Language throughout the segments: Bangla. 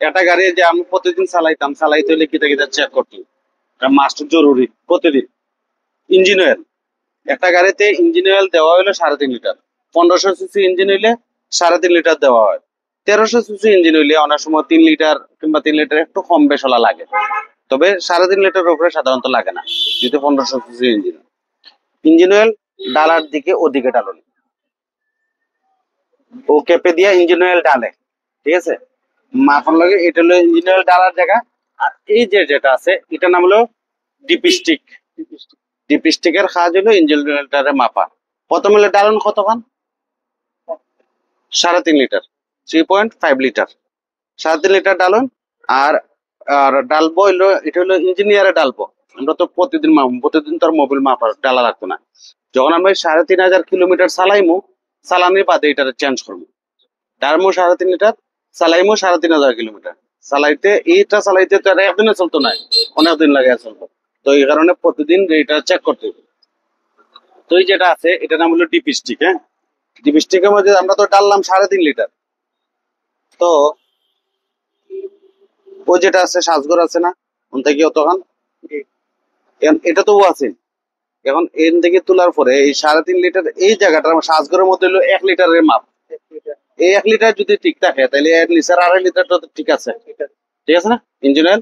একটা গাড়ি যে আমি প্রতিদিন চালাইতে হলে কিতা কিতা চেক করতে মাস্ট জরুরি প্রতিদিন। ইঞ্জিন অয়েল, একটা গাড়িতে ইঞ্জিন অয়েল দেওয়া হলো 3.5 লিটার। 1500 সিসি ইঞ্জিন হইলে 3.5 লিটার দেওয়া হয়। 1300 সিসি ইঞ্জিন হইলে অনেক সময় 3 লিটার কিংবা 3 লিটার একটু কম বেশ হলা লাগে, তবে 3.5 লিটারের উপরে সাধারণত লাগে না যদি 1500 সিসি ইঞ্জিন। ইঞ্জিন অয়েল ডালার দিকে ওদিকে ডালুন, ও কেপে দিয়ে ইঞ্জিন অয়েল ডালে, ঠিক আছে। মাখন লাগে, এটা হলো ইঞ্জিন অয়েল ডালার জায়গা। আর এই যে যেটা আছে এটার নাম হলো ডিপিস্টিক। ডিপিস্টিকের কাজ হলো ইঞ্জিন অয়েলটারে মাপা। প্রথমে হলো ডালুন কতক্ষণ, 3.5 লিটার, 3.5 লিটার, 3.5 লিটার ডালুন। আর আর ডালবো হইলো, এটা হলো ইঞ্জিনিয়ারে ডালবো। আমরা তো প্রতিদিন তো আর মোবিল মাপা ডালা লাগতো না। যখন আমরা 3500 কিলোমিটার চালাইমু, চালানির বাদে এটারে চেঞ্জ করবো। ডালমু 3.5 লিটার, চালাইমু 3500 কিলোমিটার। চালাইতে তো আর একদিনে চলতো না, অনেকদিন লাগে চলতো। তো এই কারণে প্রতিদিন এটা চেক করতে হবে। তো এই যেটা আছে এটার নাম হলো ডিপিস্টিক। হ্যাঁ, ডিপিস্টিকের মধ্যে আমরা তো ডাললাম 3.5 লিটার। তো ও যেটা আছে সাজগর আছে না, ওন থেকে অতখান, এটা তো ও আছে। এখন এন থেকে তোলার পরে এই 3.5 লিটার এই জায়গাটা সাজগরের মধ্যে হলো 1 লিটারের মাপ। এই 1 লিটার যদি ঠিক থাকে তাহলে এর নিচের 2.5 লিটারটা তো ঠিক আছে, ঠিক আছে না ইঞ্জিন অয়েল।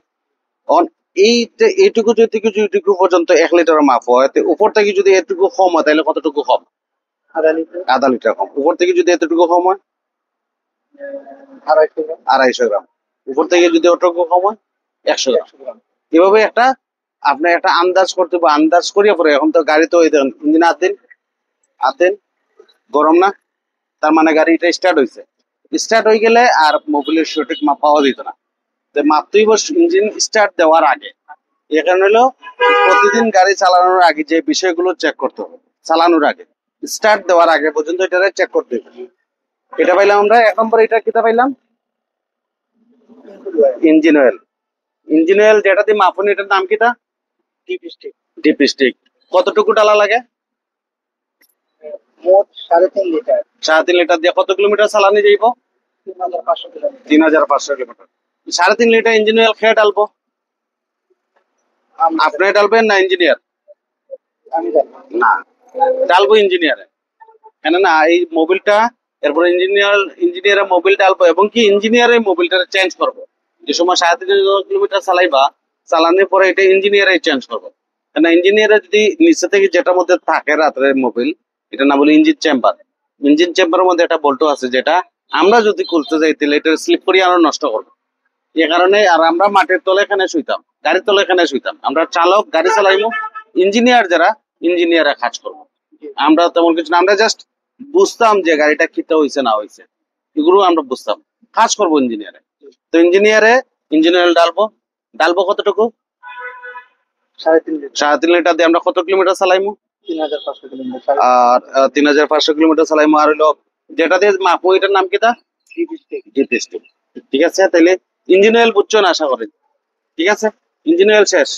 এইটুকু যদি যেটুকু পর্যন্ত 1 লিটারের মাপ হয়, উপর থেকে যদি এটুকু কম হয় তাহলে কতটুকু কম, 0.5 লিটার কম। উপর থেকে যদি এতটুকু কম হয় 250 গ্রাম। উপর থেকে যদি ওটুকু কম হয় 100 গ্রাম। এভাবে একটা আপনার একটা আন্দাজ করতে হবে। আন্দাজ করিয়া পরে এখন তো গাড়ি তো ওই দেখেন ইঞ্জিন আতেন গরম না, তার মানে গাড়িটা স্টার্ট হয়েছে। স্টার্ট হয়ে গেলে আর মোবিলের সঠিক মাপ পাওয়া যেত না। তো মাপতেই ইঞ্জিন স্টার্ট দেওয়ার আগে। এ কারণে হলো প্রতিদিন গাড়ি চালানোর আগে যে বিষয়গুলো চেক করতে হবে, চালানোর আগে স্টার্ট দেওয়ার আগে পর্যন্ত এটা চেক করতে হবে। এটা পাইলাম আমরা 1 নম্বর। এটা কিতা পাইলাম, ইঞ্জিন অয়েল। ইঞ্জিন অয়েল যেটা দিয়ে মাপুন এটার নাম কিতা, ডিপিস্টিক। কতটুকু ডালা লাগে, মোট 3.5 লিটার। 3.5 লিটার দিয়ে কত কিলোমিটার চালানি যাইব, 3500 কিলোমিটার। 3.5 লিটার ইঞ্জিন অয়েল খেয়ে ডালবো, আপনি ডালবেন না ইঞ্জিনিয়ার? না, ডালবো ইঞ্জিনিয়ারে। কেন না এই মোবিলটা এরপর ইঞ্জিনিয়ারের মোবিল ডালবো এবং কি ইঞ্জিনিয়ারে মোবিলটা চেঞ্জ করবো। যে সময় 3.5 কিলোমিটার চালাইবা, চালানোর পরে এটা ইঞ্জিনিয়ারে চেঞ্জ করবো। কেন ইঞ্জিনিয়ারে যদি নিচে থেকে যেটার মধ্যে থাকে রাত্রের মোবিল, এটা না বলে ইঞ্জিন চেম্বার। ইঞ্জিন চেম্বারের মধ্যে একটা বল্টু আছে যেটা আমরা যদি খুলতে যাই তাহলে এটা স্লিপ করিয়ে আরো নষ্ট করবো। এ কারণে আর আমরা মাটির তলে এখানে শুইতাম, গাড়ির তলে এখানে শুইতাম। আমরা চালক গাড়ি চালাইবো, ইঞ্জিনিয়ার যারা ইঞ্জিনিয়াররা কাজ করবো। আমরা তেমন কিছু না, আমরা জাস্ট বুঝতাম যে গাড়িটা কিতা হয়েছে না হয়েছে, এগুলো আমরা বুঝতাম। কাজ করবো ইঞ্জিনিয়ারে। তো ইঞ্জিনিয়ার ডালবো। ডালবো কতটুকু, 3.5 লিটার দিয়ে আমরা কত কিলোমিটার চালাইমু, 3500 কিলোমিটার। আর 3500 কিলোমিটার চালাইমু। আর হইলো যেটা দিয়ে মাপো এটার নাম কিতা, ডিপিস্টিক। ঠিক আছে, তাহলে ইঞ্জিন অয়েল বুঝছো না আশা করি, ঠিক আছে। ইঞ্জিন অয়েল শেষ।